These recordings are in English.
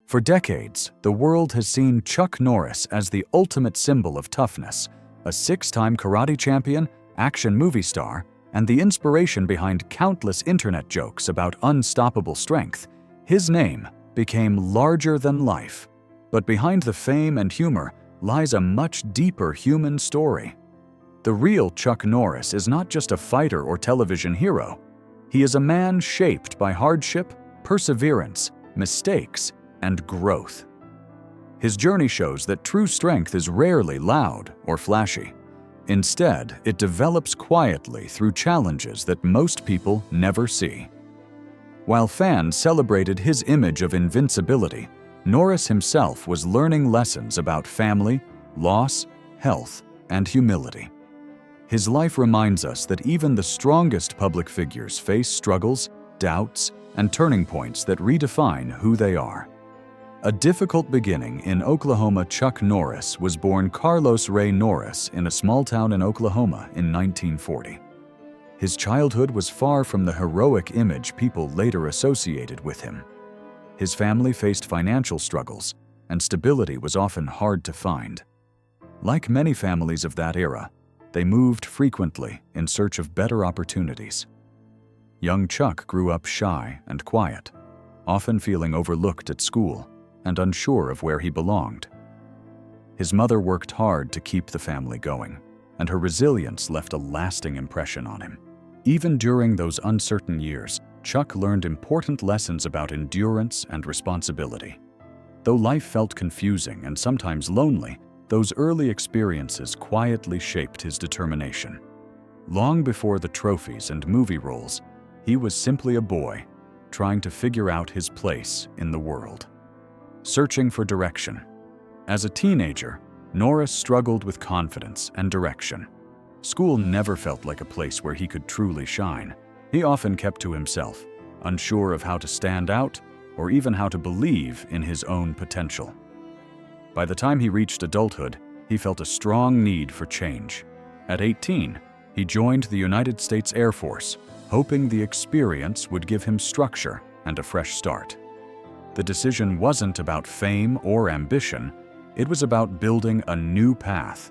For decades, the world has seen Chuck Norris as the ultimate symbol of toughness, a 6-time karate champion, action movie star, and the inspiration behind countless internet jokes about unstoppable strength. His name became larger than life. But behind the fame and humor lies a much deeper human story. The real Chuck Norris is not just a fighter or television hero. He is a man shaped by hardship, perseverance, mistakes, and growth. His journey shows that true strength is rarely loud or flashy. Instead, it develops quietly through challenges that most people never see. While fans celebrated his image of invincibility, Norris himself was learning lessons about family, loss, health, and humility. His life reminds us that even the strongest public figures face struggles, doubts, and turning points that redefine who they are. A difficult beginning in Oklahoma. Chuck Norris was born Carlos Ray Norris in a small town in Oklahoma in 1940. His childhood was far from the heroic image people later associated with him. His family faced financial struggles, and stability was often hard to find. Like many families of that era, they moved frequently in search of better opportunities. Young Chuck grew up shy and quiet, often feeling overlooked at school and unsure of where he belonged. His mother worked hard to keep the family going, and her resilience left a lasting impression on him. Even during those uncertain years, Chuck learned important lessons about endurance and responsibility. Though life felt confusing and sometimes lonely, those early experiences quietly shaped his determination. Long before the trophies and movie roles, he was simply a boy, trying to figure out his place in the world. Searching for direction. As a teenager, Norris struggled with confidence and direction. School never felt like a place where he could truly shine. He often kept to himself, unsure of how to stand out or even how to believe in his own potential. By the time he reached adulthood, he felt a strong need for change. At 18, he joined the United States Air Force, hoping the experience would give him structure and a fresh start. The decision wasn't about fame or ambition, it was about building a new path.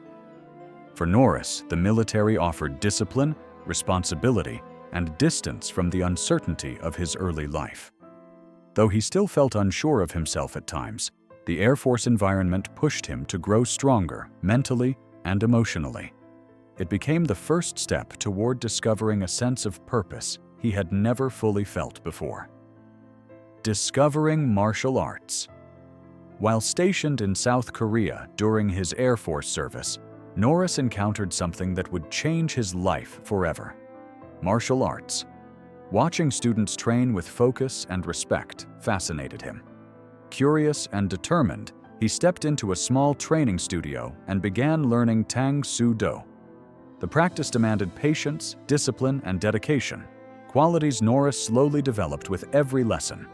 For Norris, the military offered discipline, responsibility, and distance from the uncertainty of his early life. Though he still felt unsure of himself at times, the Air Force environment pushed him to grow stronger mentally and emotionally. It became the first step toward discovering a sense of purpose he had never fully felt before. Discovering martial arts. While stationed in South Korea during his Air Force service, Norris encountered something that would change his life forever: martial arts. Watching students train with focus and respect fascinated him. Curious and determined, he stepped into a small training studio and began learning Tang Soo Do. The practice demanded patience, discipline, and dedication, qualities Norris slowly developed with every lesson.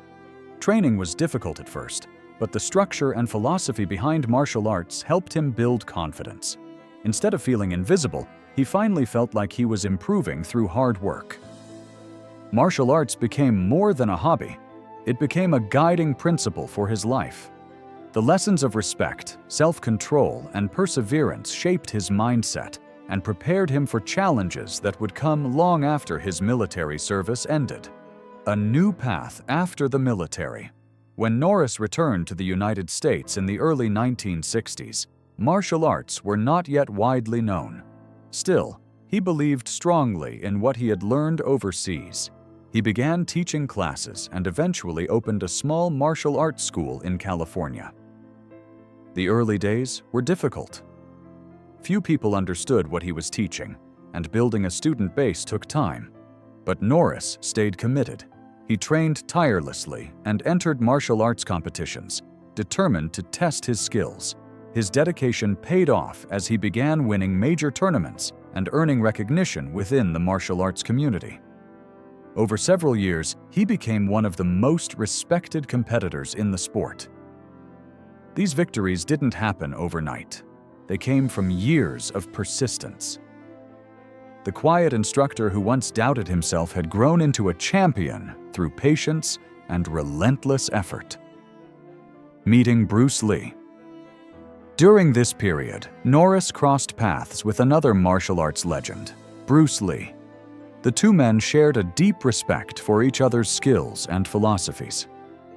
Training was difficult at first, but the structure and philosophy behind martial arts helped him build confidence. Instead of feeling invisible, he finally felt like he was improving through hard work. Martial arts became more than a hobby. It became a guiding principle for his life. The lessons of respect, self-control, and perseverance shaped his mindset and prepared him for challenges that would come long after his military service ended. A new path after the military. When Norris returned to the United States in the early 1960s, martial arts were not yet widely known. Still, he believed strongly in what he had learned overseas. He began teaching classes and eventually opened a small martial arts school in California. The early days were difficult. Few people understood what he was teaching, and building a student base took time. But Norris stayed committed. He trained tirelessly and entered martial arts competitions, determined to test his skills. His dedication paid off as he began winning major tournaments and earning recognition within the martial arts community. Over several years, he became one of the most respected competitors in the sport. These victories didn't happen overnight. They came from years of persistence. The quiet instructor who once doubted himself had grown into a champion through patience and relentless effort. Meeting Bruce Lee. During this period, Norris crossed paths with another martial arts legend, Bruce Lee. The two men shared a deep respect for each other's skills and philosophies.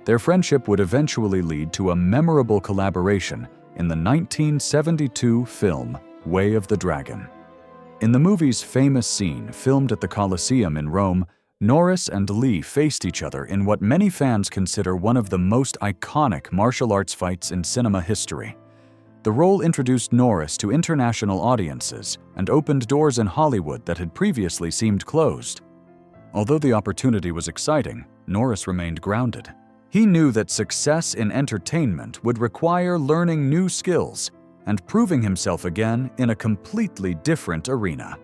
Their friendship would eventually lead to a memorable collaboration in the 1972 film Way of the Dragon. In the movie's famous scene, filmed at the Colosseum in Rome, Norris and Lee faced each other in what many fans consider one of the most iconic martial arts fights in cinema history. The role introduced Norris to international audiences and opened doors in Hollywood that had previously seemed closed. Although the opportunity was exciting, Norris remained grounded. He knew that success in entertainment would require learning new skills and proving himself again in a completely different arena.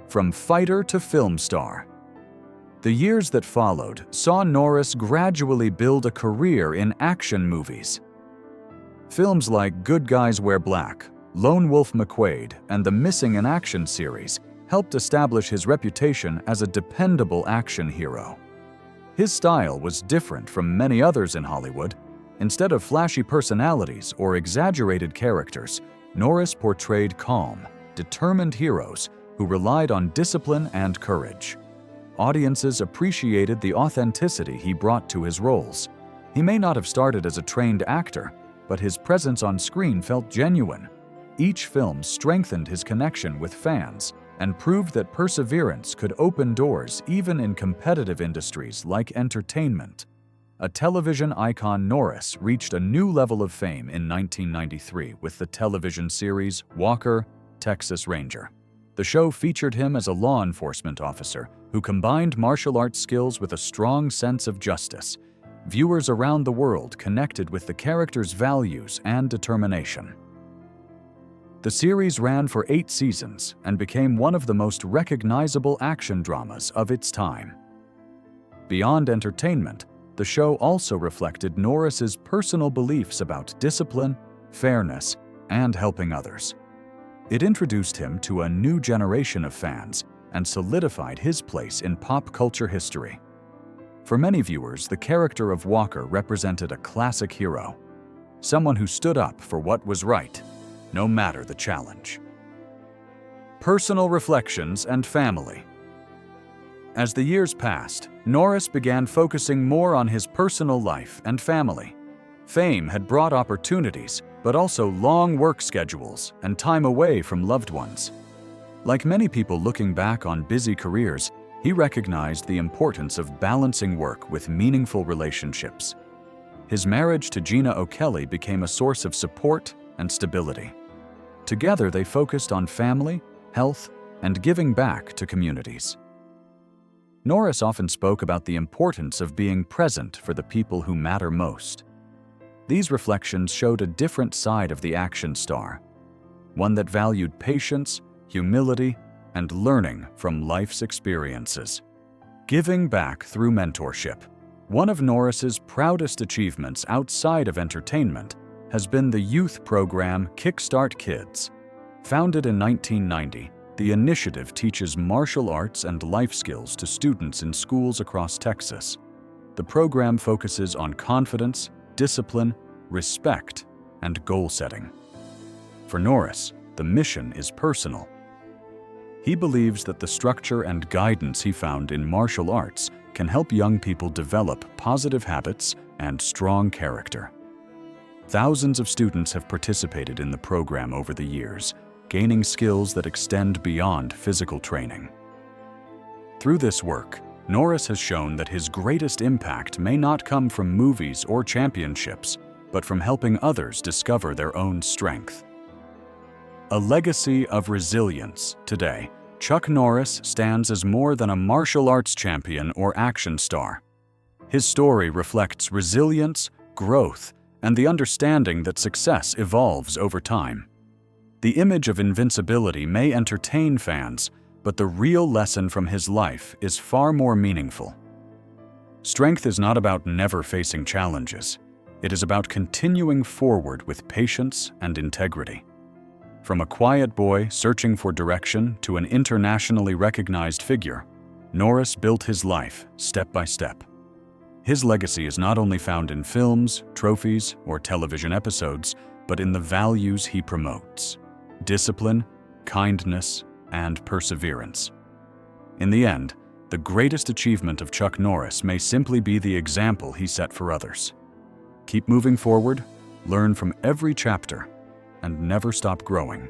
From fighter to film star. The years that followed saw Norris gradually build a career in action movies. Films like Good Guys Wear Black, Lone Wolf McQuade, and the Missing in Action series helped establish his reputation as a dependable action hero. His style was different from many others in Hollywood. Instead of flashy personalities or exaggerated characters, Norris portrayed calm, determined heroes who relied on discipline and courage. Audiences appreciated the authenticity he brought to his roles. He may not have started as a trained actor, but his presence on screen felt genuine. Each film strengthened his connection with fans and proved that perseverance could open doors even in competitive industries like entertainment. A television icon, Norris reached a new level of fame in 1993 with the television series Walker, Texas Ranger. The show featured him as a law enforcement officer who combined martial arts skills with a strong sense of justice. Viewers around the world connected with the character's values and determination. The series ran for 8 seasons and became one of the most recognizable action dramas of its time. Beyond entertainment, the show also reflected Norris's personal beliefs about discipline, fairness, and helping others. It introduced him to a new generation of fans and solidified his place in pop culture history. For many viewers, the character of Walker represented a classic hero, someone who stood up for what was right, no matter the challenge. Personal reflections and family. As the years passed, Norris began focusing more on his personal life and family. Fame had brought opportunities, but also long work schedules and time away from loved ones. Like many people looking back on busy careers, he recognized the importance of balancing work with meaningful relationships. His marriage to Gina O'Kelly became a source of support and stability. Together, they focused on family, health, and giving back to communities. Norris often spoke about the importance of being present for the people who matter most. These reflections showed a different side of the action star, one that valued patience, humility, and learning from life's experiences. Giving back through mentorship. One of Norris's proudest achievements outside of entertainment has been the youth program Kickstart Kids. Founded in 1990, the initiative teaches martial arts and life skills to students in schools across Texas. The program focuses on confidence, discipline, respect, and goal setting. For Norris, the mission is personal. He believes that the structure and guidance he found in martial arts can help young people develop positive habits and strong character. Thousands of students have participated in the program over the years, gaining skills that extend beyond physical training. Through this work, Norris has shown that his greatest impact may not come from movies or championships, but from helping others discover their own strength. A legacy of resilience. Today, Chuck Norris stands as more than a martial arts champion or action star. His story reflects resilience, growth, and the understanding that success evolves over time. The image of invincibility may entertain fans, but the real lesson from his life is far more meaningful. Strength is not about never facing challenges. It is about continuing forward with patience and integrity. From a quiet boy searching for direction to an internationally recognized figure, Norris built his life step by step. His legacy is not only found in films, trophies, or television episodes, but in the values he promotes: discipline, kindness, and perseverance. In the end, the greatest achievement of Chuck Norris may simply be the example he set for others. Keep moving forward, learn from every chapter, and never stop growing.